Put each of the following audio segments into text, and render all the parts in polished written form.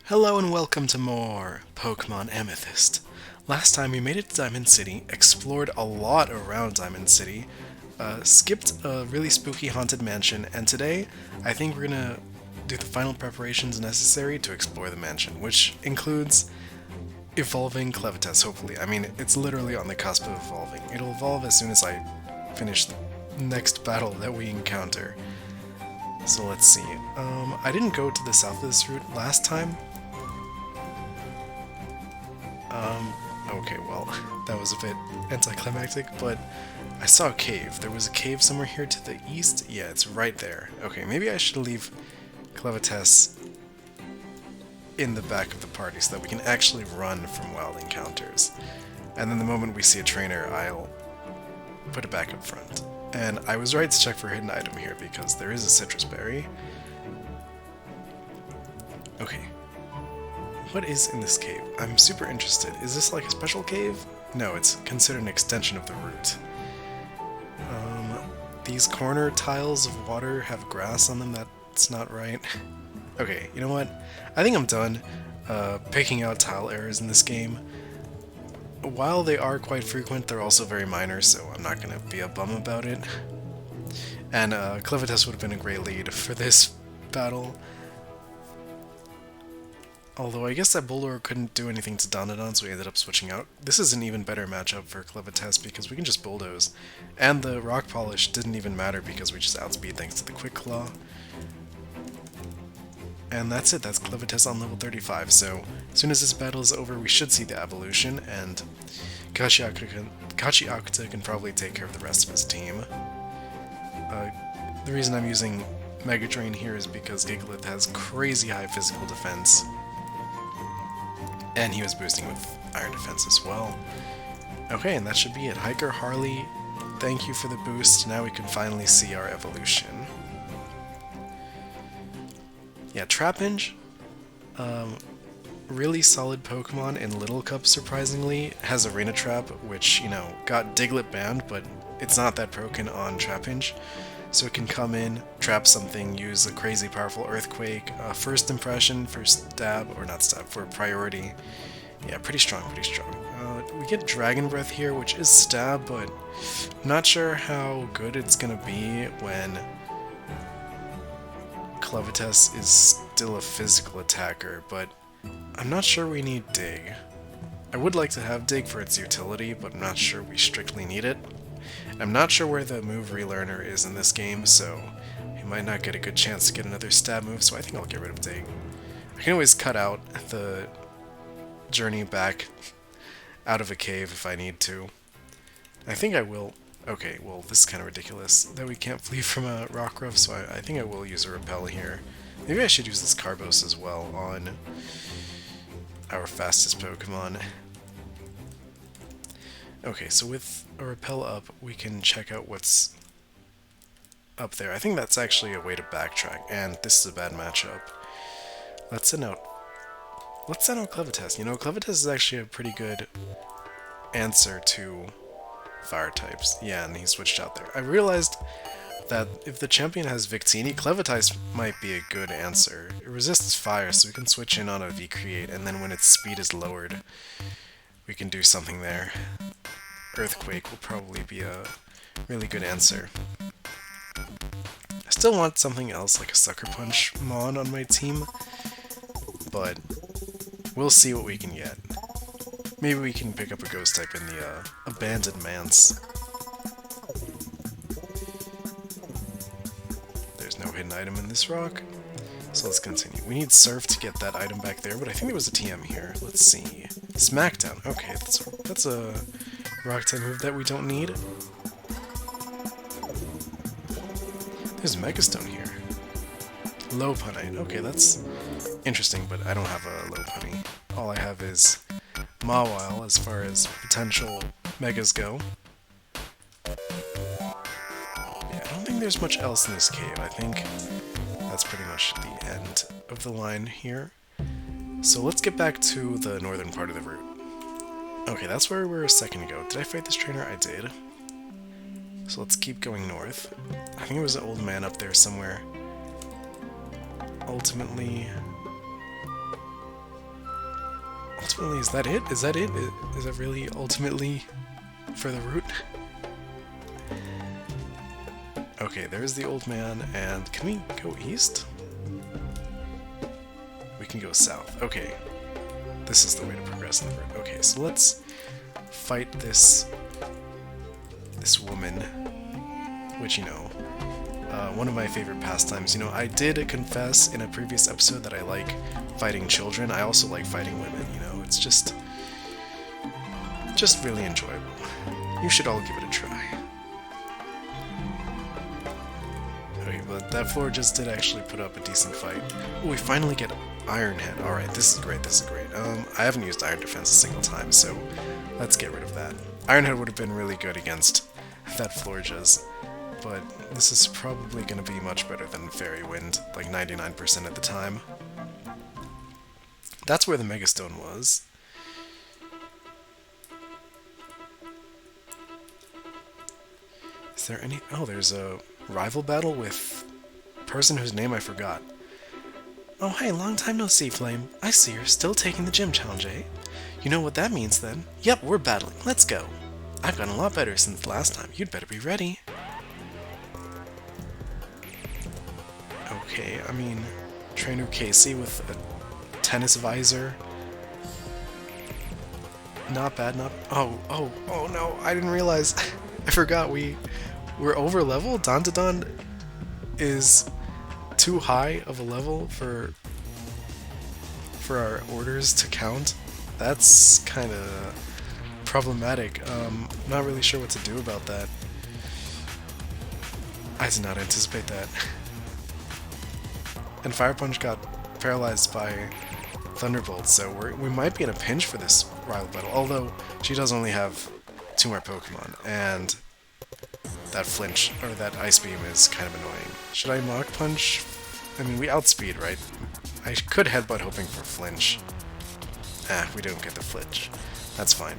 Hello and welcome to more Pokemon Amethyst. Last time we made it to Diamond City, explored a lot around Diamond City, skipped a really spooky haunted mansion, and today I think we're gonna do the final preparations necessary to explore the mansion, which includes evolving Clevitas, hopefully. I mean, it's literally on the cusp of evolving. It'll evolve as soon as I finish the next battle that we encounter. So let's see. I didn't go to the south of this route last time. Okay, well, that was a bit anticlimactic, but I saw a cave. There was a cave somewhere here to the east. Yeah, it's right there. Okay, maybe I should leave Clevitas in the back of the party so that we can actually run from wild encounters. And then the moment we see a trainer, I'll put it back up front. And I was right to check for a hidden item here because there is a citrus berry. Okay. What is in this cave? I'm super interested. Is this like a special cave? No, it's considered an extension of the route. These corner tiles of water have grass on them. That's not right. Okay, you know what? I think I'm done picking out tile errors in this game. While they are quite frequent, they're also very minor, so I'm not going to be a bum about it. And Clevitas would have been a great lead for this battle. Although I guess that Bulldor couldn't do anything to Donadon, so we ended up switching out. This is an even better matchup for Clevitas because we can just bulldoze. And the Rock Polish didn't even matter because we just outspeed thanks to the Quick Claw. And that's it, that's Clevitas on level 35, so as soon as this battle is over we should see the evolution, and Kachi can probably take care of the rest of his team. The reason I'm using Mega Drain here is because Gigalith has crazy high physical defense. And he was boosting with Iron Defense as well. Okay, and that should be it. Hiker Harley, thank you for the boost. Now we can finally see our evolution. Yeah, Trapinch, really solid Pokemon in Little Cup, surprisingly. Has Arena Trap, which, you know, got Diglett banned, but it's not that broken on Trapinch. So it can come in, trap something, use a crazy powerful Earthquake, first impression, first stab, or not stab, for priority. Yeah, pretty strong, pretty strong. We get Dragon Breath here, which is stab, but I'm not sure how good it's gonna be when Clevitas is still a physical attacker, but I'm not sure we need Dig. I would like to have Dig for its utility, but I'm not sure we strictly need it. I'm not sure where the move relearner is in this game, so he might not get a good chance to get another stab move, so I think I'll get rid of Dig. I can always cut out the journey back out of a cave if I need to. I think I will. Okay, well, this is kind of ridiculous that we can't flee from a Rockruff, so I think I will use a Repel here. Maybe I should use this Carbos as well on our fastest Pokemon. Okay, so with a Repel up, we can check out what's up there. I think that's actually a way to backtrack, and this is a bad matchup. Let's send out Clevitas. You know, Clevitas is actually a pretty good answer to fire types. Yeah, and he switched out there. I realized that if the champion has Victini, Clevitas might be a good answer. It resists fire, so we can switch in on a V-Create, and then when its speed is lowered, we can do something there. Earthquake will probably be a really good answer. I still want something else like a Sucker Punch Mon on my team, but we'll see what we can get. Maybe we can pick up a Ghost type in the Abandoned Manse. There's no hidden item in this rock, so let's continue. We need Surf to get that item back there, but I think there was a TM here. Let's see. Smackdown. Okay, that's a rock type move that we don't need. There's a Megastone here. Lopunite. Okay, that's interesting, but I don't have a Lopunny. All I have is Mawile as far as potential Megas go. Yeah, I don't think there's much else in this cave. I think that's pretty much the end of the line here. So let's get back to the northern part of the route. Okay, that's where we were a second ago. Did I fight this trainer? I did. So let's keep going north. I think there was an old man up there somewhere. Ultimately, ultimately, is that it? Is that it? Is that really ultimately for the route? Okay, there's the old man, and can we go east? We can go south. Okay, this is the way to progress in the route. Okay, so let's fight this woman, which, you know, one of my favorite pastimes. You know, I did confess in a previous episode that I like fighting children. I also like fighting women, you know, it's just really enjoyable. You should all give it a try. Okay, but that floor just did actually put up a decent fight. Oh, we finally get Iron Head. Alright, this is great, this is great. I haven't used Iron Defense a single time, so let's get rid of that. Iron Head would have been really good against that Florges, but this is probably going to be much better than Fairy Wind, like 99% of the time. That's where the Megastone was. Is there any... Oh, there's a rival battle with a person whose name I forgot. Oh, hey, long time no see, Flame. I see you're still taking the gym challenge, eh? You know what that means, then? Yep, we're battling. Let's go. I've gotten a lot better since last time. You'd better be ready. Okay, I mean, Trainer Casey with a tennis visor. Not bad, not... Oh no, I didn't realize. I forgot we're over level. Dantodon is too high of a level for our orders to count. That's kind of problematic. I'm not really sure what to do about that. I did not anticipate that. And Fire Punch got paralyzed by Thunderbolt, so we might be in a pinch for this rival battle, although she does only have 2 more Pokemon, and that flinch, or that Ice Beam is kind of annoying. Should I Mach Punch? I mean, we outspeed, right? I could Headbutt hoping for flinch. Ah, we don't get the flinch. That's fine.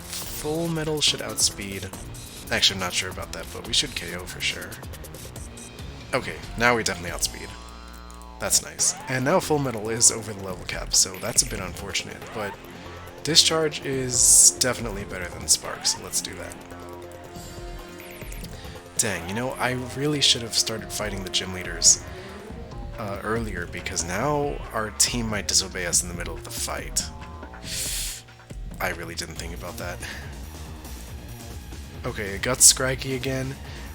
Full Metal should outspeed. Actually, I'm not sure about that, but we should KO for sure. Okay, now we definitely outspeed. That's nice. And now Full Metal is over the level cap, so that's a bit unfortunate, but Discharge is definitely better than Spark, so let's do that. Dang, you know, I really should have started fighting the gym leaders earlier, because now our team might disobey us in the middle of the fight. I really didn't think about that. Okay, Guts Scraggy again.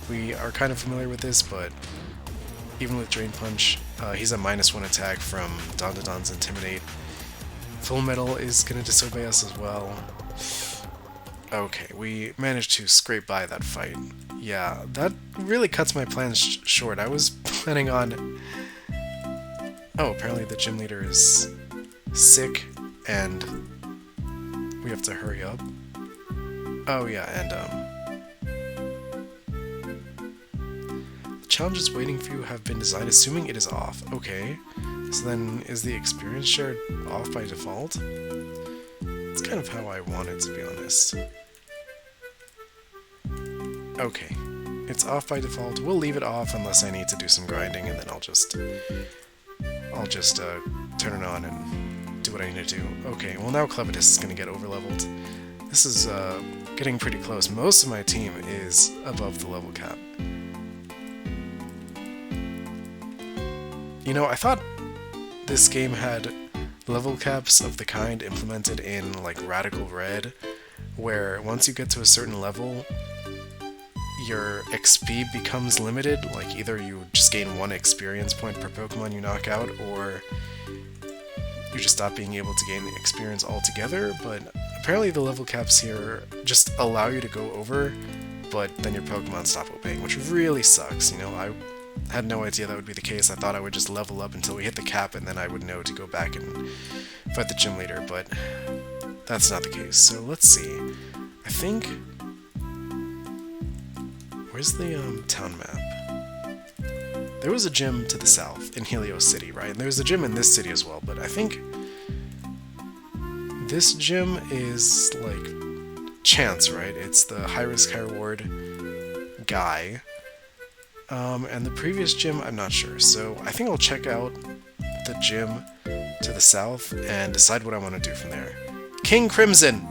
We are kind of familiar with this, but even with Drain Punch, he's a -1 attack from Dantodon's Intimidate. Full Metal is going to disobey us as well. Okay, we managed to scrape by that fight. Yeah, that really cuts my plans short. I was planning on... Oh, apparently the gym leader is sick, and we have to hurry up. Oh yeah, and the challenges waiting for you have been designed assuming it is off. Okay, so then is the experience share off by default? It's kind of how I want it, to be honest. Okay, it's off by default. We'll leave it off unless I need to do some grinding, and then I'll just turn it on and do what I need to do. Okay, well now Clevitus is going to get overleveled. This is getting pretty close. Most of my team is above the level cap. You know, I thought this game had level caps of the kind implemented in, like, Radical Red, where once you get to a certain level, your XP becomes limited. Like, either you just gain 1 experience point per Pokemon you knock out, or you just stop being able to gain experience altogether. But apparently the level caps here just allow you to go over, but then your Pokemon stop obeying, which really sucks. You know, I had no idea that would be the case. I thought I would just level up until we hit the cap, and then I would know to go back and fight the gym leader, but that's not the case. So let's see. I think... Where's the town map? There was a gym to the south in Helios City, right? And there's a gym in this city as well, but I think this gym is like Chance, right? It's the high risk, high reward guy. And the previous gym, I'm not sure. So I think I'll check out the gym to the south and decide what I want to do from there. King Crimson!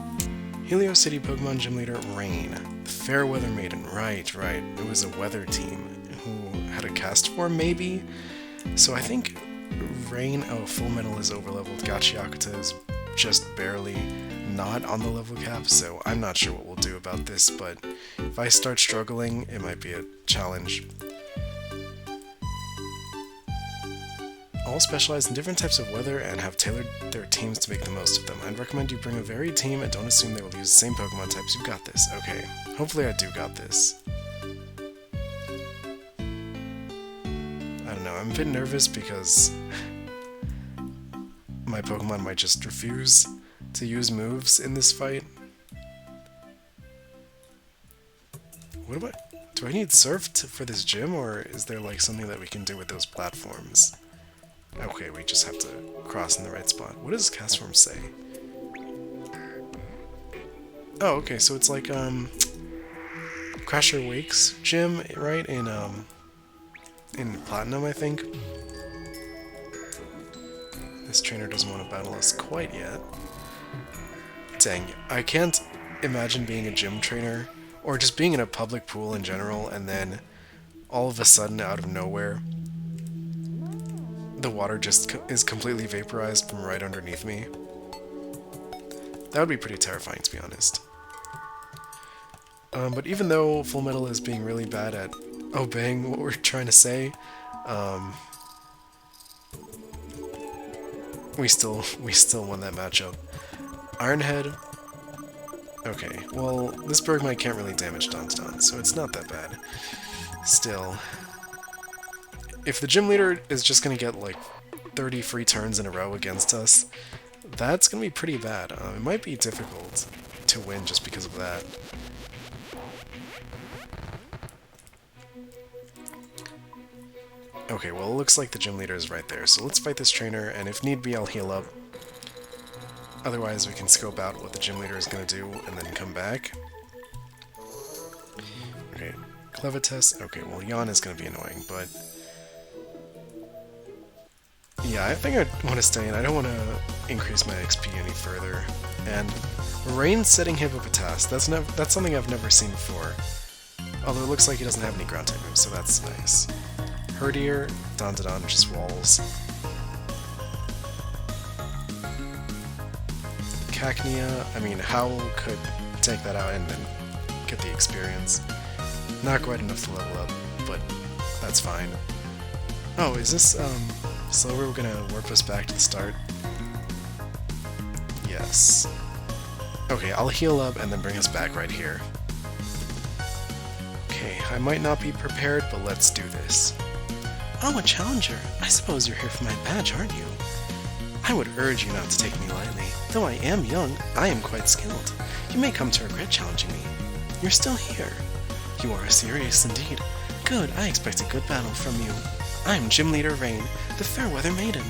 Helio City Pokemon Gym Leader Rain. The Fairweather Maiden. Right. It was a weather team who had a cast form, maybe? So I think Rain... Oh, Full Metal is overleveled. Gachiakuta is just barely not on the level cap, so I'm not sure what we'll do about this, but if I start struggling, it might be a challenge. All specialize in different types of weather and have tailored their teams to make the most of them. I'd recommend you bring a varied team and don't assume they will use the same Pokemon types. You've got this. Okay. Hopefully I do got this. I don't know. I'm a bit nervous because my Pokemon might just refuse to use moves in this fight. What do I need Surf for this gym, or is there like something that we can do with those platforms? Okay, we just have to cross in the right spot. What does cast form say? Oh, okay, so it's like Crasher Wake's gym, right? In Platinum, I think. This trainer doesn't want to battle us quite yet. Dang, I can't imagine being a gym trainer, or just being in a public pool in general, and then all of a sudden, out of nowhere, the water just is completely vaporized from right underneath me. That would be pretty terrifying, to be honest. But even though Full Metal is being really bad at obeying what we're trying to say, we still won that matchup. Ironhead. Okay, well, this Bergmite can't really damage Don, so it's not that bad. Still, if the gym leader is just gonna get like 30 free turns in a row against us, that's gonna be pretty bad. It might be difficult to win just because of that. Okay, well, it looks like the gym leader is right there, so let's fight this trainer, and if need be, I'll heal up. Otherwise, we can scope out what the gym leader is going to do, and then come back. Okay, Clevitas. Okay, well, Yawn is going to be annoying, but... yeah, I think I want to stay in. I don't want to increase my XP any further. And Rain setting Hippopotas. That's something I've never seen before. Although it looks like he doesn't have any ground type moves, so that's nice. Herdier, Don just walls. Cacnea, I mean, Howl could take that out and then get the experience. Not quite enough to level up, but that's fine. Oh, is this, Slower gonna warp us back to the start? Yes. Okay, I'll heal up and then bring us back right here. Okay, I might not be prepared, but let's do this. Oh, a challenger! I suppose you're here for my badge, aren't you? I would urge you not to take me lightly. Though I am young, I am quite skilled. You may come to regret challenging me. You're still here. You are serious indeed. Good, I expect a good battle from you. I am Gym Leader Rain, the Fairweather Maiden.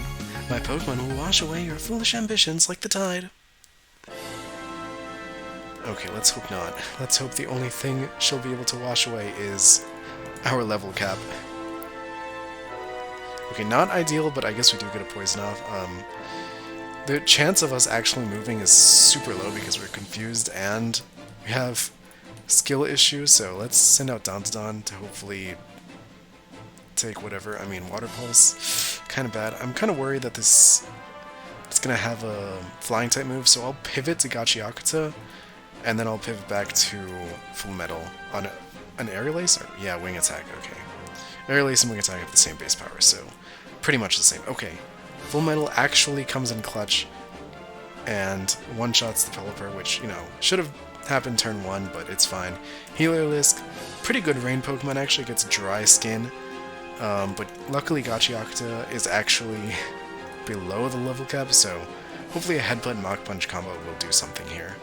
My Pokemon will wash away your foolish ambitions like the tide. Okay, let's hope not. Let's hope the only thing she'll be able to wash away is our level cap. Okay, not ideal, but I guess we do get a poison off. The chance of us actually moving is super low because we're confused and we have skill issues, so let's send out Don to hopefully take whatever. I mean, Water Pulse, kind of bad. I'm kind of worried that it's going to have a flying type move, so I'll pivot to Gachiakuta, and then I'll pivot back to Full Metal on an Aerial Ace? Or, yeah, Wing Attack, okay. Aerial Ace and Wing Attack have the same base power, so pretty much the same. Okay, Full Metal actually comes in clutch and one-shots the Pelipper, which, you know, should have happened turn 1, but it's fine. Heliolisk, pretty good rain Pokemon, actually gets dry skin, but luckily Gachiakuta is actually below the level cap, so hopefully a Headbutt and Mach Punch combo will do something here.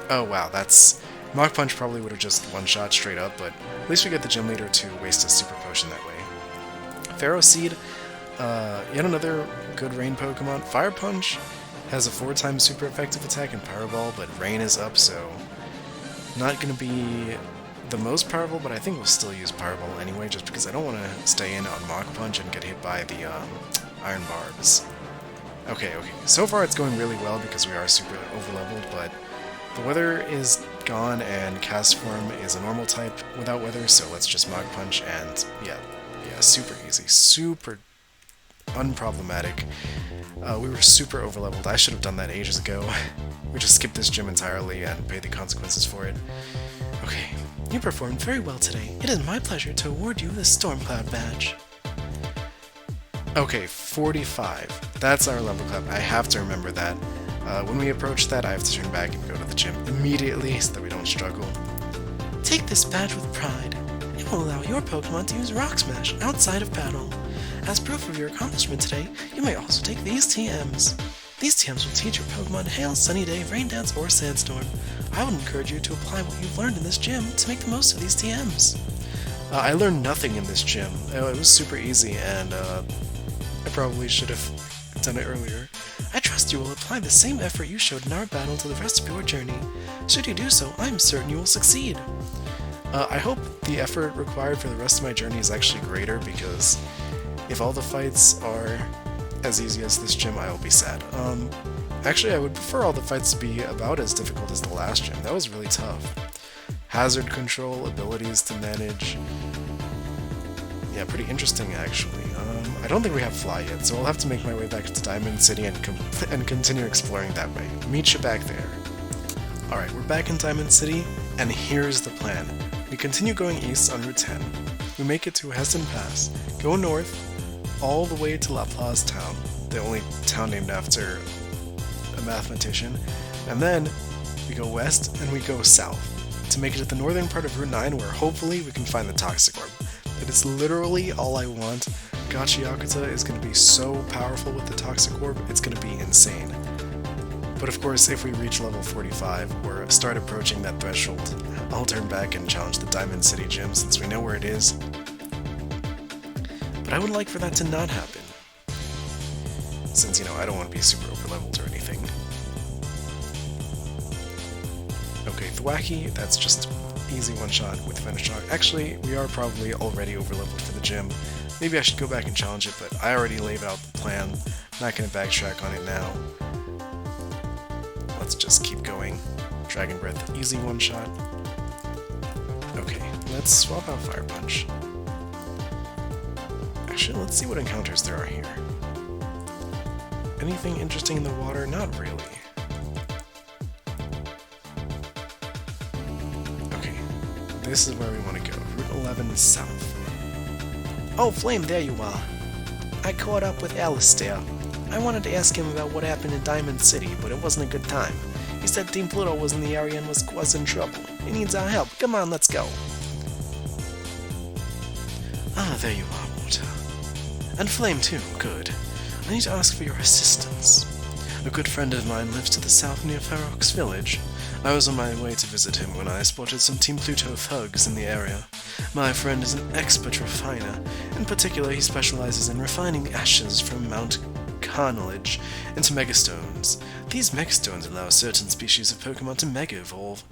Oh wow, that's... Mach Punch probably would have just one-shot straight up, but at least we get the Gym Leader to waste a Super Potion that way. Pharaoh Seed, yet another good rain Pokemon. Fire Punch has a 4-time super effective attack and Power Ball, but rain is up, so not going to be the most powerful, but I think we'll still use Power Ball anyway, just because I don't want to stay in on Mach Punch and get hit by the Iron Barbs. Okay, so far it's going really well because we are super overleveled, but the weather is gone and cast form is a normal type without weather, so let's just Mach Punch and yeah, super easy, super unproblematic. We were super overleveled. I should have done that ages ago. We just skipped this gym entirely and paid the consequences for it. Okay, you performed very well today. It is my pleasure to award you the Stormcloud badge. Okay, 45. That's our level cap. I have to remember that. When we approach that, I have to turn back and go to the gym immediately so that we don't struggle. Take this badge with pride. It will allow your Pokemon to use Rock Smash outside of battle. As proof of your accomplishment today, you may also take these TMs. These TMs will teach your Pokemon Hail, Sunny Day, Rain Dance, or Sandstorm. I would encourage you to apply what you've learned in this gym to make the most of these TMs. I learned nothing in this gym. It was super easy, and I probably should have done it earlier. I trust you will apply the same effort you showed in our battle to the rest of your journey. Should you do so, I am certain you will succeed. I hope the effort required for the rest of my journey is actually greater, because if all the fights are as easy as this gym, I will be sad. Actually, I would prefer all the fights to be about as difficult as the last gym. That was really tough. Hazard control, abilities to manage. Yeah, pretty interesting, actually. I don't think we have Fly yet, so I'll have to make my way back to Diamond City and continue exploring that way. Meet you back there. Alright, we're back in Diamond City, and here's the plan. We continue going east on Route 10. We make it to Heston Pass, go north, all the way to La Plaza Town, the only town named after a mathematician, and then we go west and we go south to make it to the northern part of Route 9, where hopefully we can find the Toxic Orb. That is literally all I want. Gachiakuta is going to be so powerful with the Toxic Orb, it's going to be insane. But of course, if we reach level 45 or start approaching that threshold, I'll turn back and challenge the Diamond City gym since we know where it is. But I would like for that to not happen, since, you know, I don't want to be super overleveled or anything. Okay, Thwacky, that's just easy one-shot with Finish Shock. Actually, we are probably already overleveled for the gym. Maybe I should go back and challenge it, but I already laid out the plan. I'm not going to backtrack on it now. Let's just keep going. Dragon Breath, easy one-shot. Okay, let's swap out Fire Punch. Actually, let's see what encounters there are here. Anything interesting in the water? Not really. Okay, this is where we want to go. Route 11 south. Oh, Flame, there you are. I caught up with Alistair. I wanted to ask him about what happened in Diamond City, but it wasn't a good time. He said Team Pluto was in the area and was causing trouble. He needs our help. Come on, let's go. Ah, there you are, Water. And Flame too, good. I need to ask for your assistance. A good friend of mine lives to the south near Ferox village. I was on my way to visit him when I spotted some Team Pluto thugs in the area. My friend is an expert refiner. In particular, he specializes in refining ashes from Mount Carnage into megastones. These megastones allow certain species of Pokemon to mega-evolve,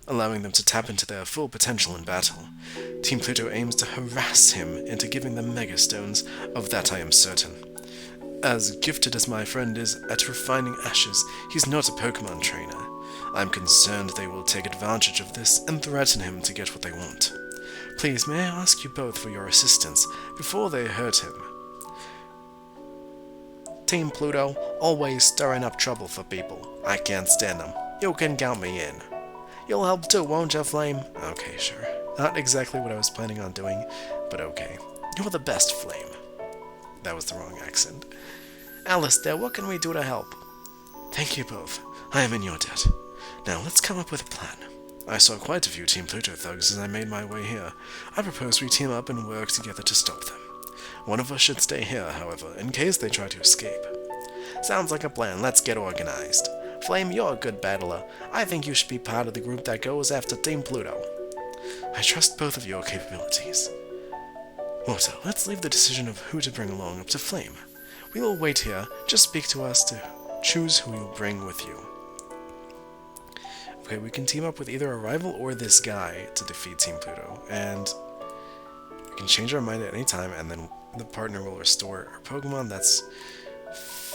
allowing them to tap into their full potential in battle. Team Pluto aims to harass him into giving them megastones, of that I am certain. As gifted as my friend is at refining ashes, he's not a Pokemon trainer. I'm concerned they will take advantage of this and threaten him to get what they want. Please, may I ask you both for your assistance before they hurt him? Team Pluto, always stirring up trouble for people. I can't stand them. You can count me in. You'll help too, won't you, Flame? Okay, sure. Not exactly what I was planning on doing, but okay. You're the best, Flame. That was the wrong accent. Alistair, what can we do to help? Thank you both. I am in your debt. Now, let's come up with a plan. I saw quite a few Team Pluto thugs as I made my way here. I propose we team up and work together to stop them. One of us should stay here, however, in case they try to escape. Sounds like a plan. Let's get organized. Flame, you're a good battler. I think you should be part of the group that goes after Team Pluto. I trust both of your capabilities. Water, let's leave the decision of who to bring along up to Flame. We will wait here. Just speak to us to choose who you'll bring with you. Okay, we can team up with either a rival or this guy to defeat Team Pluto, and we can change our mind at any time, and then the partner will restore our Pokemon. That's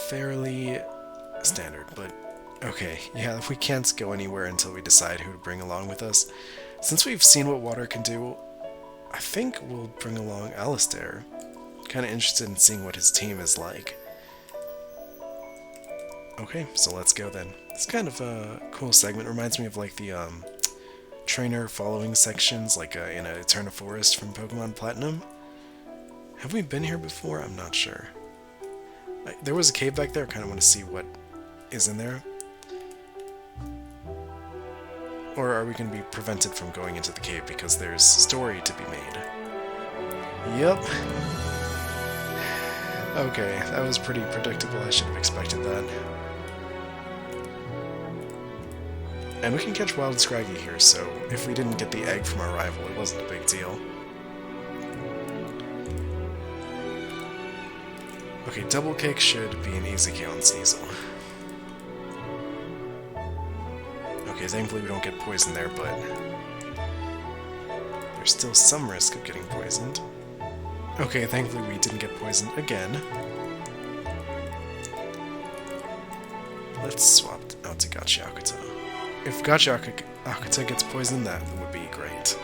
fairly standard, but okay, yeah, we can't go anywhere until we decide who to bring along with us. Since we've seen what water can do, I think we'll bring along Alistair. Kind of interested in seeing what his team is like. Okay, so let's go then. It's kind of a cool segment. Reminds me of like the trainer following sections, like in a Eterna Forest from Pokemon Platinum. Have we been here before? I'm not sure. There was a cave back there. I kind of want to see what is in there. Or are we going to be prevented from going into the cave because there's story to be made? Yep. Okay, that was pretty predictable. I should have expected that. And we can catch Wild Scraggy here, so if we didn't get the egg from our rival, it wasn't a big deal. Okay, Double Kick should be an easy kill on Sneasel. Okay, thankfully we don't get poisoned there, but there's still some risk of getting poisoned. Okay, thankfully we didn't get poisoned again. Let's swap out to Gachiakuta. If Gachiakuta gets poisoned, that would be great.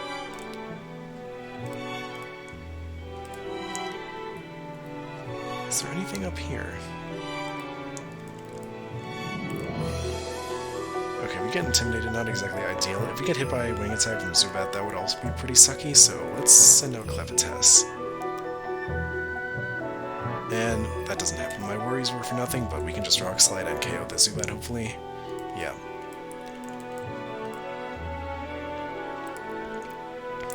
Is there anything up here? Okay, we get intimidated, not exactly ideal. If we get hit by a wing attack from Zubat, that would also be pretty sucky, so let's send out Clevitas. And that doesn't happen. My worries were for nothing, but we can just Rock Slide and KO the Zubat, hopefully. Yeah.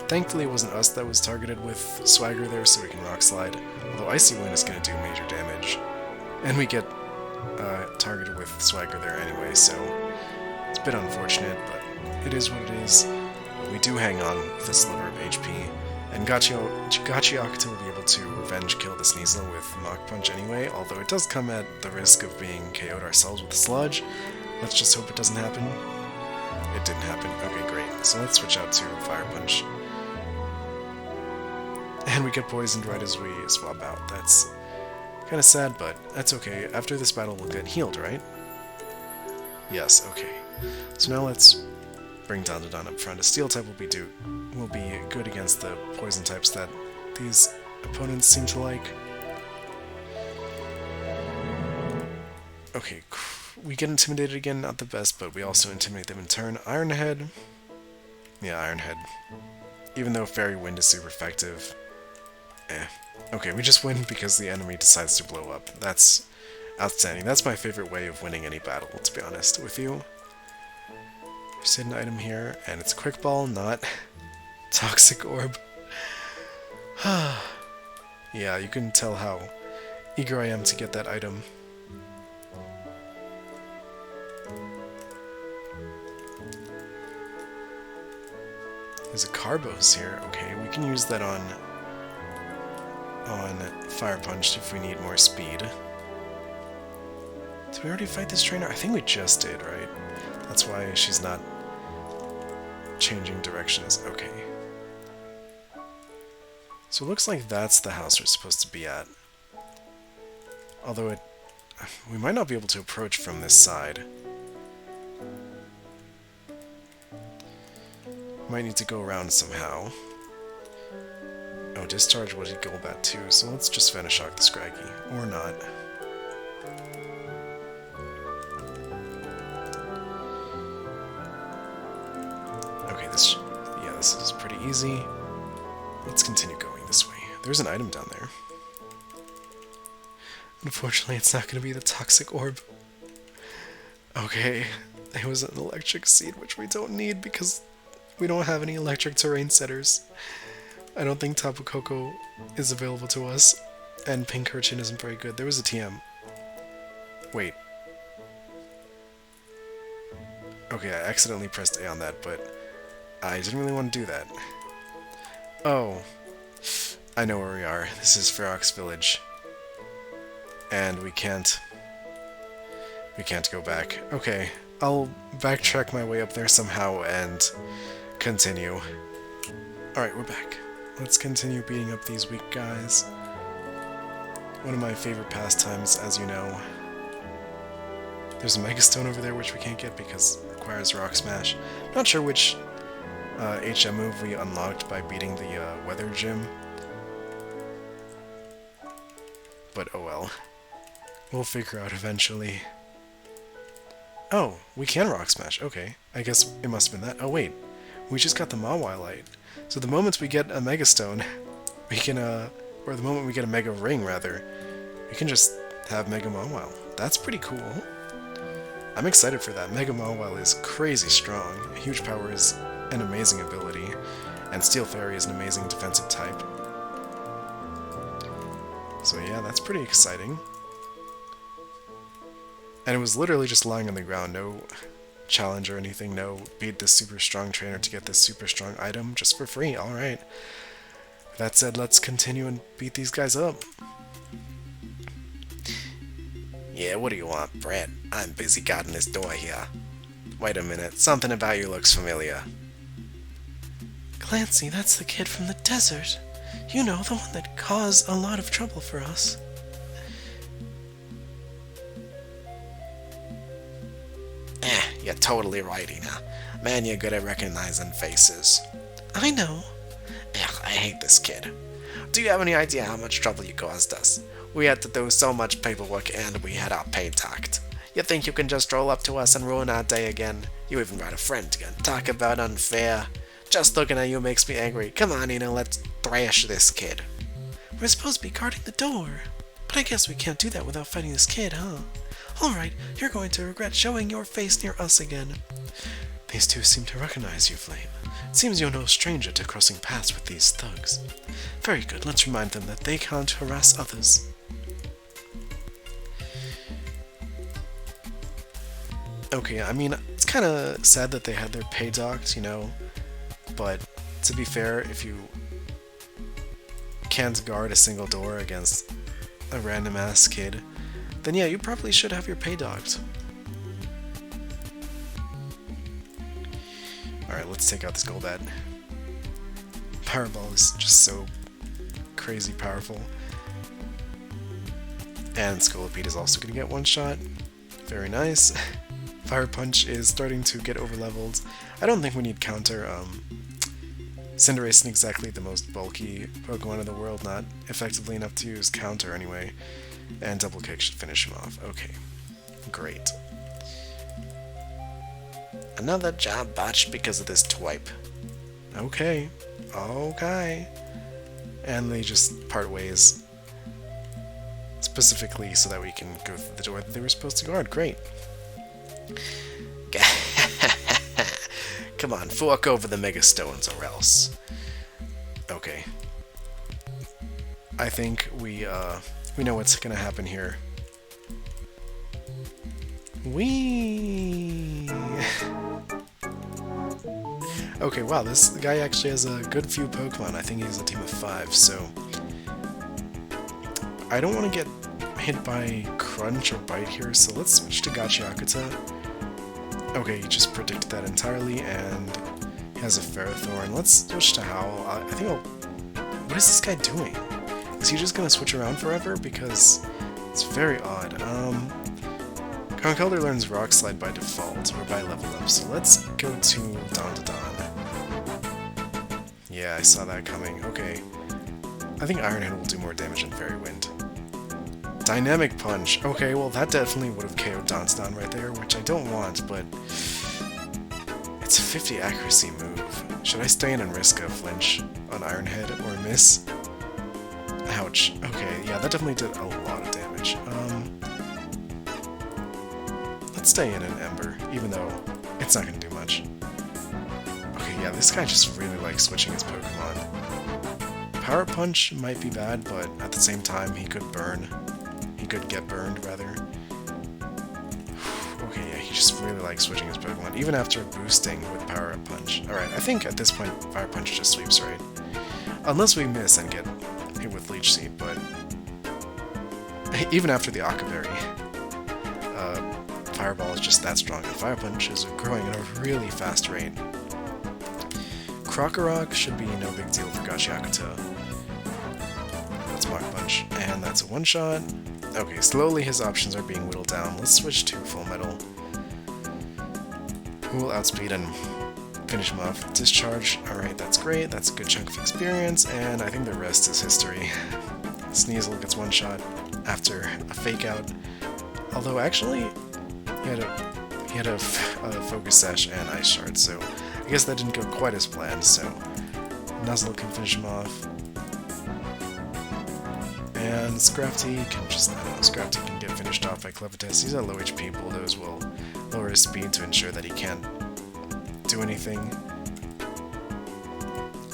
Thankfully, it wasn't us that was targeted with Swagger there, so we can Rock Slide. Although Icy Wind is going to do major damage. And we get targeted with Swagger there anyway, so it's a bit unfortunate, but it is what it is. We do hang on with a sliver of HP, and Gachiakuta will be able to revenge kill the Sneasel with Mach Punch anyway, although it does come at the risk of being KO'd ourselves with Sludge. Let's just hope it doesn't happen. It didn't happen. Okay, great. So let's switch out to Fire Punch. And we get poisoned right as we swap out. That's kind of sad, but that's okay. After this battle, we'll get healed, right? Yes, okay. So now let's bring Dandadan up front. A Steel type will be good against the poison types that these opponents seem to like. Okay, we get intimidated again, not the best, but we also intimidate them in turn. Iron Head. Yeah, Iron Head. Even though Fairy Wind is super effective. Okay, we just win because the enemy decides to blow up. That's outstanding. That's my favorite way of winning any battle, to be honest with you. There's an item here, and it's Quick Ball, not Toxic Orb. Yeah, you can tell how eager I am to get that item. There's a Carbos here. Okay, we can use that on Fire Punch if we need more speed. Did we already fight this trainer? I think we just did, right? That's why she's not changing directions. Okay. So it looks like that's the house we're supposed to be at. Although we might not be able to approach from this side. Might need to go around somehow. Oh, Discharge was equal that too, so let's just Venoshock the Scraggy. Or not. Okay, this is pretty easy. Let's continue going this way. There's an item down there. Unfortunately, it's not going to be the Toxic Orb. Okay, it was an Electric Seed, which we don't need because we don't have any electric terrain setters. I don't think Tapu Koko is available to us, and Pink Urchin isn't very good. There was a TM. Wait. Okay, I accidentally pressed A on that, but I didn't really want to do that. Oh. I know where we are. This is Ferox Village. And we can't go back. Okay, I'll backtrack my way up there somehow and continue. Alright, we're back. Let's continue beating up these weak guys. One of my favorite pastimes, as you know. There's a Mega Stone over there which we can't get because it requires Rock Smash. Not sure which HM move we unlocked by beating the Weather Gym. But oh well. We'll figure out eventually. Oh, we can Rock Smash. Okay. I guess it must have been that. Oh wait. We just got the Mawai Light. So the moment we get a Mega Stone, we can, or the moment we get a Mega Ring, rather, we can just have Mega Mawile. That's pretty cool. I'm excited for that. Mega Mawile is crazy strong. Huge Power is an amazing ability, and Steel Fairy is an amazing defensive type. So yeah, that's pretty exciting. And it was literally just lying on the ground, no challenge or anything, no beat this super strong trainer to get this super strong item, just for free. Alright. That said, let's continue and beat these guys up. Yeah, what do you want, Brett? I'm busy guarding this door here. Wait a minute, something about you looks familiar. Clancy, that's the kid from the desert. You know, the one that caused a lot of trouble for us. You're totally right, Ina. Man, you're good at recognizing faces. I know. Ugh, I hate this kid. Do you have any idea how much trouble you caused us? We had to do so much paperwork and we had our pay docked. You think you can just roll up to us and ruin our day again? You even brought a friend again. Talk about unfair. Just looking at you makes me angry. Come on, Ina, let's thrash this kid. We're supposed to be guarding the door. But I guess we can't do that without fighting this kid, huh? Alright, you're going to regret showing your face near us again. These two seem to recognize you, Flame. It seems you're no stranger to crossing paths with these thugs. Very good, let's remind them that they can't harass others. Okay, I mean, it's kind of sad that they had their pay docked, you know, but to be fair, if you can't guard a single door against a random-ass kid, then yeah, you probably should have your pay docked. Alright, let's take out this Golbat. Powerball is just so crazy powerful. And Scolipede is also going to get one shot. Very nice. Fire Punch is starting to get overleveled. I don't think we need counter. Cinderace isn't exactly the most bulky Pokemon in the world, not effectively enough to use counter anyway. And Double Kick should finish him off. Okay, great. Another job botched because of this twipe. Okay, okay. And they just part ways. Specifically so that we can go through the door that they were supposed to guard. Great. Come on, fork over the Mega Stones or else. Okay. I think we know what's gonna happen here. Whee! Okay, wow, this guy actually has a good few Pokemon. I think he's a team of 5, so I don't want to get hit by Crunch or Bite here, so let's switch to Gachiakuta. Okay, he just predicted that entirely, and he has a Ferrothorn. Let's switch to Howl. I think I'll... What is this guy doing? Is he just gonna switch around forever? Because it's very odd. Conkeldurr learns Rock Slide by default, or by level up, so let's go to Don. Yeah, I saw that coming. Okay. I think Iron Head will do more damage than Fairy Wind. Dynamic Punch. Okay, well that definitely would have KO'd Don right there, which I don't want, but it's a 50 accuracy move. Should I stay in and risk a flinch on Iron Head or a miss? Ouch. Okay, yeah, that definitely did a lot of damage. Let's stay in an Ember, even though it's not going to do much. Okay, yeah, this guy just really likes switching his Pokemon. Power Punch might be bad, but at the same time, he could burn. He could get burned, rather. Okay, yeah, he just really likes switching his Pokemon, even after boosting with Power Up Punch. Alright, I think at this point, Fire Punch just sweeps, right? Unless we miss and get hit with Leech Seed, but even after the Aqua Berry, Fireball is just that strong, and Fire Punch is growing at a really fast rate. Krokorok should be no big deal for Gachiakuta. that's Mach Punch. And that's a one-shot. Okay, slowly his options are being whittled down. Let's switch to Full Metal. Who will outspeed and finish him off. Discharge. Alright, that's great. That's a good chunk of experience, and I think the rest is history. Sneasel gets one shot after a fake out. Although actually, he had a Focus Sash and Ice Shard, so I guess that didn't go quite as planned, so Nuzzle can finish him off. And Scrafty can just, I don't know, Scrafty can get finished off by Clevitas. He's at low HP, Bulldoze will lower his speed to ensure that he can't do anything.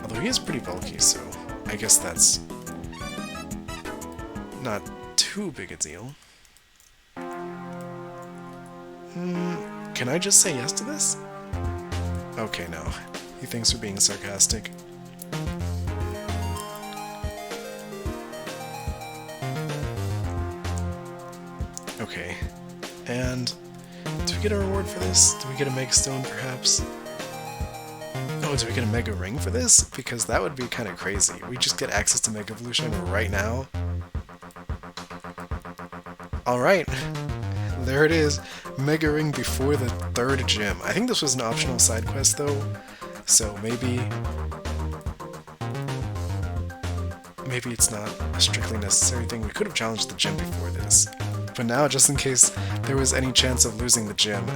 Although he is pretty bulky, so I guess that's not too big a deal. Can I just say yes to this? Okay, no. He thinks we're being sarcastic. Okay. And do we get a reward for this? Do we get a Mega Stone, perhaps? Oh, do we get a Mega Ring for this? Because that would be kind of crazy. We just get access to Mega Evolution right now. Alright. There it is. Mega Ring before the 3rd gym. I think this was an optional side quest, though. So maybe it's not a strictly necessary thing. We could have challenged the gym before this. But now, just in case there was any chance of losing the gym,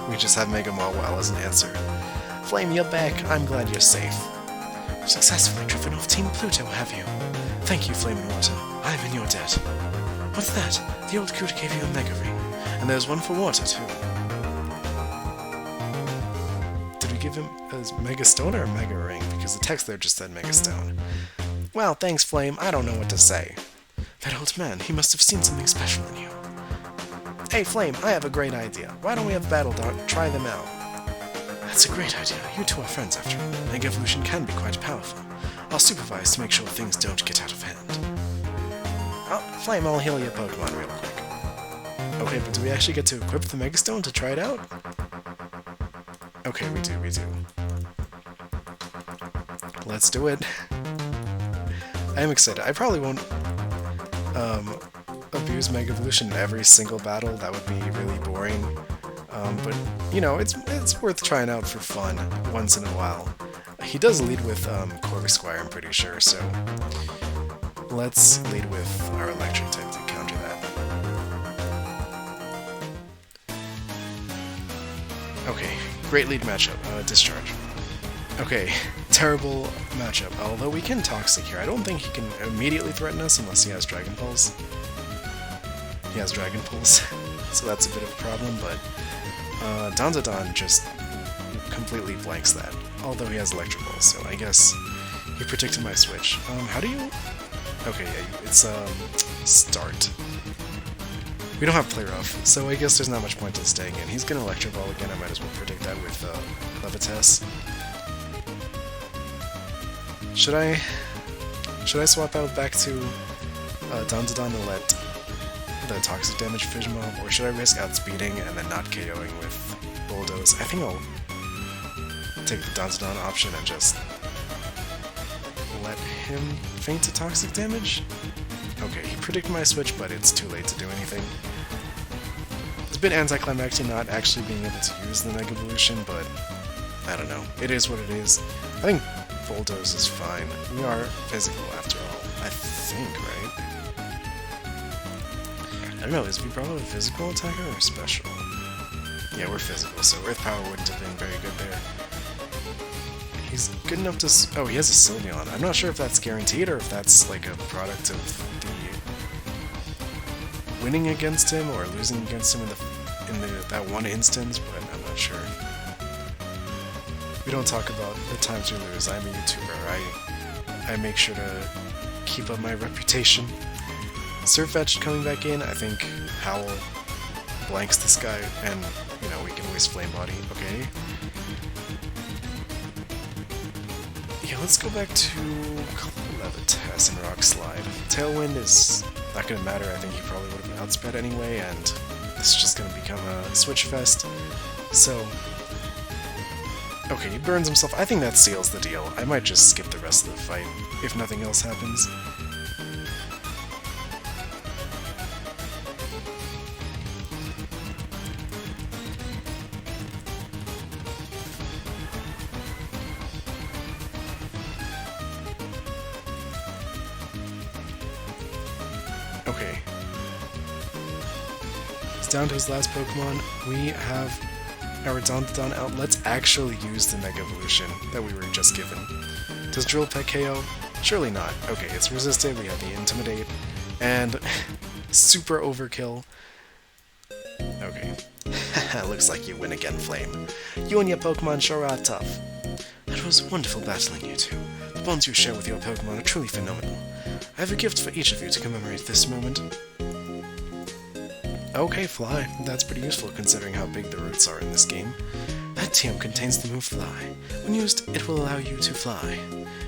we just have Mega Mawile as an answer. Flame, you're back. I'm glad you're safe. Successfully driven off Team Pluto, have you? Thank you, Flame and Water. I am in your debt. What's that? The old Coot gave you a Mega Ring. And there's one for Water, too. Did we give him a Mega Stone or a Mega Ring? Because the text there just said Mega Stone. Well, thanks, Flame. I don't know what to say. That old man, he must have seen something special in you. Hey, Flame, I have a great idea. Why don't we have Battle Dart try them out? That's a great idea. You two are friends, after all. Mega Evolution can be quite powerful. I'll supervise to make sure things don't get out of hand. Oh, Flame, I'll heal your Pokemon real quick. Okay, but do we actually get to equip the Mega Stone to try it out? Okay, we do. Let's do it. I am excited. I probably won't abuse Mega Evolution in every single battle. That would be really boring. But, you know, it's worth trying out for fun once in a while. He does lead with Corvisquire, I'm pretty sure, so let's lead with our electric type to counter that. Okay, great lead matchup. Discharge. Okay, terrible matchup. Although we can Toxic here. I don't think he can immediately threaten us unless he has Dragon Pulse. He has Dragon Pulse, so that's a bit of a problem, but Dandadan just completely blanks that. Although he has Electric Pulse, so I guess he predicted my switch. How do you... Okay, yeah, it's start. We don't have Play Rough, so I guess there's not much point in staying in. He's gonna Electro Ball again, I might as well predict that with Levitas. Should I swap out back to Dandadan to let the Toxic damage Fissure Mob, or should I risk outspeeding and then not KOing with Bulldoze? I think I'll take the Dandadan option and just let him feint to Toxic damage? Okay, he predicted my switch, but it's too late to do anything. It's a bit anticlimactic not actually being able to use the Mega Evolution, but I don't know. It is what it is. I think Bulldoze is fine. We are physical after all, I think, right? I don't know, is Vibrava a physical attacker or special? Yeah, we're physical, so Earth Power wouldn't have been very good there. He's good enough to... Oh, he has a Sylveon. I'm not sure if that's guaranteed or if that's like a product of the winning against him or losing against him in that one instance, but I'm not sure. We don't talk about the times we lose. I'm a YouTuber. I make sure to keep up my reputation. Surfetched coming back in. I think Howl blanks this guy, and you know we can always Flame Body. Okay. Yeah, let's go back to Levitas and Rock Slide. Tailwind is not gonna matter. I think he probably would have been outsped anyway, and this is just gonna become a switch fest. So, okay, he burns himself. I think that seals the deal. I might just skip the rest of the fight if nothing else happens. Okay. He's down to his last Pokemon. We have our Don out. Let's actually use the Mega Evolution that we were just given. Does Drill Peck KO? Surely not. Okay, it's resisted. We have the Intimidate. And super overkill. Okay. Looks like you win again, Flame. You and your Pokemon sure are tough. It was wonderful battling you two. The bonds you share with your Pokemon are truly phenomenal. I have a gift for each of you to commemorate this moment. Okay, Fly. That's pretty useful considering how big the roots are in this game. That TM contains the move Fly. When used, it will allow you to fly.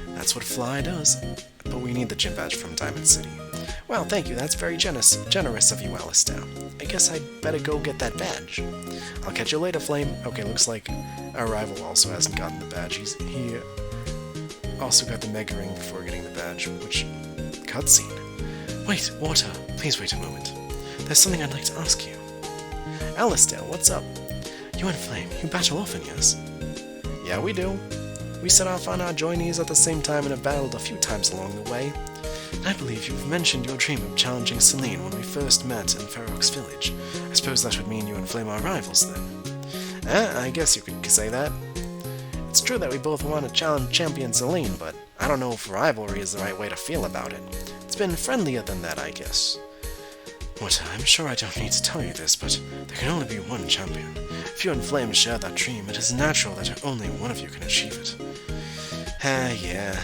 That's what Fly does. But we need the gym badge from Diamond City. Well, thank you. That's very generous of you, Alistair. I guess I'd better go get that badge. I'll catch you later, Flame. Okay, looks like our rival also hasn't gotten the badge. He also got the Mega Ring before getting the badge, which... cutscene. Wait, Water. Please wait a moment. There's something I'd like to ask you. Alistair, what's up? You and Flame, you battle often, yes? Yeah, we do. We set off on our journeys at the same time and have battled a few times along the way. I believe you've mentioned your dream of challenging Celine when we first met in Ferox Village. I suppose that would mean you and Flame are rivals, then? I guess you could say that. It's true that we both want to challenge Champion Celine, but I don't know if rivalry is the right way to feel about it. It's been friendlier than that, I guess. Water, I'm sure I don't need to tell you this, but there can only be one champion. If you and Flame share that dream, it is natural that only one of you can achieve it. Yeah.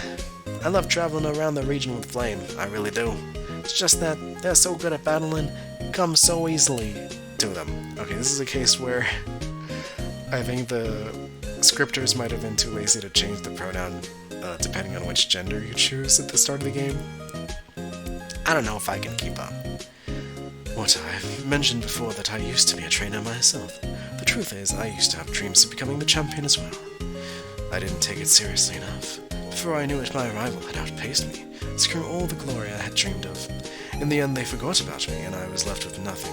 I love traveling around the region with Flame, I really do. It's just that they're so good at battling, come so easily to them. Okay, this is a case where I think the scripters might have been too lazy to change the pronoun depending on which gender you choose at the start of the game. I don't know if I can keep up. Water, I've mentioned before that I used to be a trainer myself. The truth is, I used to have dreams of becoming the champion as well. I didn't take it seriously enough. Before I knew it, my rival had outpaced me, securing all the glory I had dreamed of. In the end, they forgot about me, and I was left with nothing.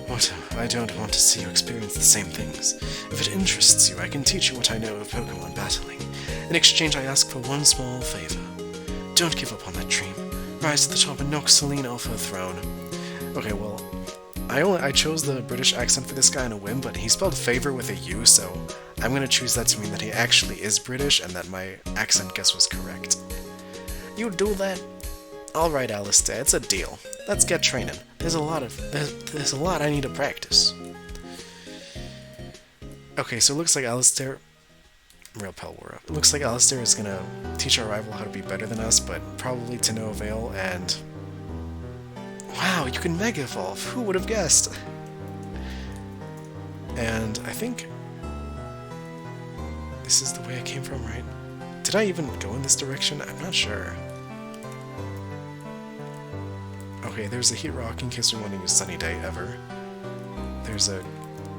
Water, I don't want to see you experience the same things. If it interests you, I can teach you what I know of Pokemon battling. In exchange, I ask for one small favor. Don't give up on that dream. Rise to the top and knock Celine off her throne. Okay, well, I chose the British accent for this guy in a whim, but he spelled favor with a U, so I'm gonna choose that to mean that he actually is British and that my accent guess was correct. You do that? Alright, Alistair, it's a deal. Let's get training. There's a lot I need to practice. Okay, so it looks like Alistair... Repel War Up. It looks like Alistair is gonna teach our rival how to be better than us, but probably to no avail, and... Wow, you can Mega Evolve! Who would have guessed? And I think... this is the way I came from, right? Did I even go in this direction? I'm not sure. Okay, there's a Heat Rock in case we want to use Sunny Day ever. There's a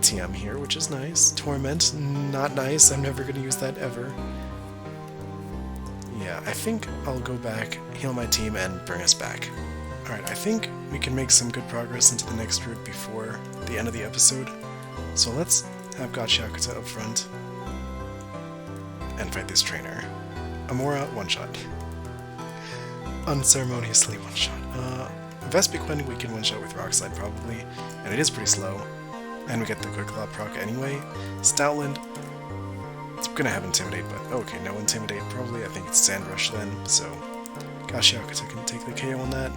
TM here, which is nice. Torment, not nice. I'm never going to use that ever. Yeah, I think I'll go back, heal my team, and bring us back. Alright, I think we can make some good progress into the next route before the end of the episode. So let's have Gachyakuta up front and fight this trainer. Amora, one-shot. Unceremoniously one-shot. Vespiquen we can one-shot with Rock Slide probably, and it is pretty slow. And we get the Quick Claw proc anyway. Stoutland, it's gonna have Intimidate, but okay, no Intimidate probably. I think it's Sand Rush then, so Gachyakuta can take the KO on that.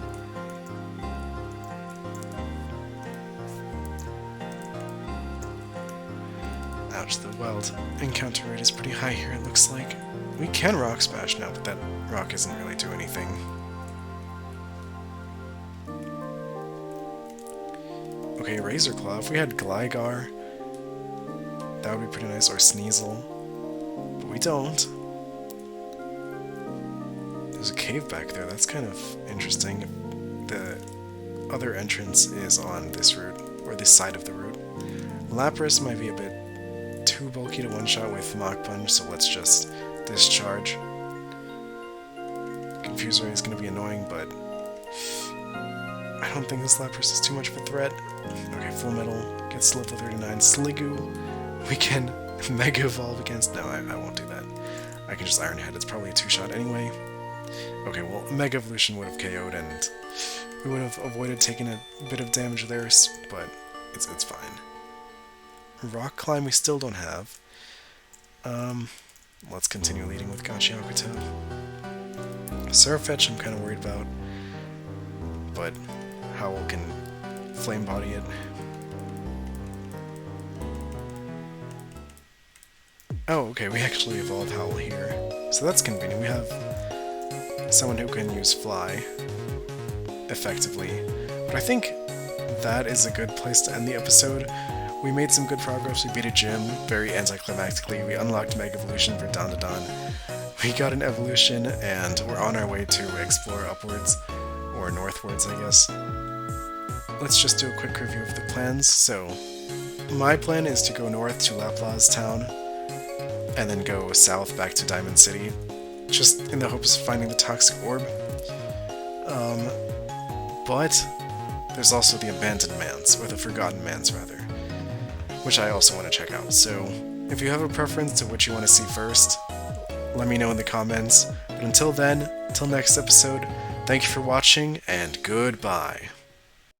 Ouch, the wild encounter rate is pretty high here, it looks like. We can Rock Smash now, but that rock isn't really do anything. Okay, Razor Claw. If we had Gligar, that would be pretty nice, or Sneasel. But we don't. There's a cave back there, that's kind of interesting. The other entrance is on this route, or this side of the route. Lapras might be a bit too bulky to one-shot with Mach Punch, so let's just discharge. Confuse Ray is going to be annoying, but I don't think this Lapras is too much of a threat. Okay, Full Metal gets level 39. Sliggoo, we can Mega Evolve against... No, I won't do that. I can just Iron Head, it's probably a two-shot anyway. Okay, well, Mega Evolution would have KO'd, and we would have avoided taking a bit of damage there, but it's fine. Rock Climb we still don't have. Let's continue leading with Gachiakuto. Surfetch I'm kind of worried about, but Howl can Flame Body it. Oh, okay, we actually evolved Howl here. So that's convenient. We have someone who can use Fly effectively. But I think that is a good place to end the episode. We made some good progress. We beat a gym very anticlimactically. We unlocked Mega Evolution for Dandadan. We got an evolution, and we're on our way to explore upwards, or northwards, I guess. Let's just do a quick review of the plans. So, my plan is to go north to Laplace Town, and then go south back to Diamond City, just in the hopes of finding the Toxic Orb. But there's also the Abandoned Mans, or the Forgotten Mans, rather, which I also want to check out. So, if you have a preference to what you want to see first, let me know in the comments. But until then, until next episode, thank you for watching, and goodbye.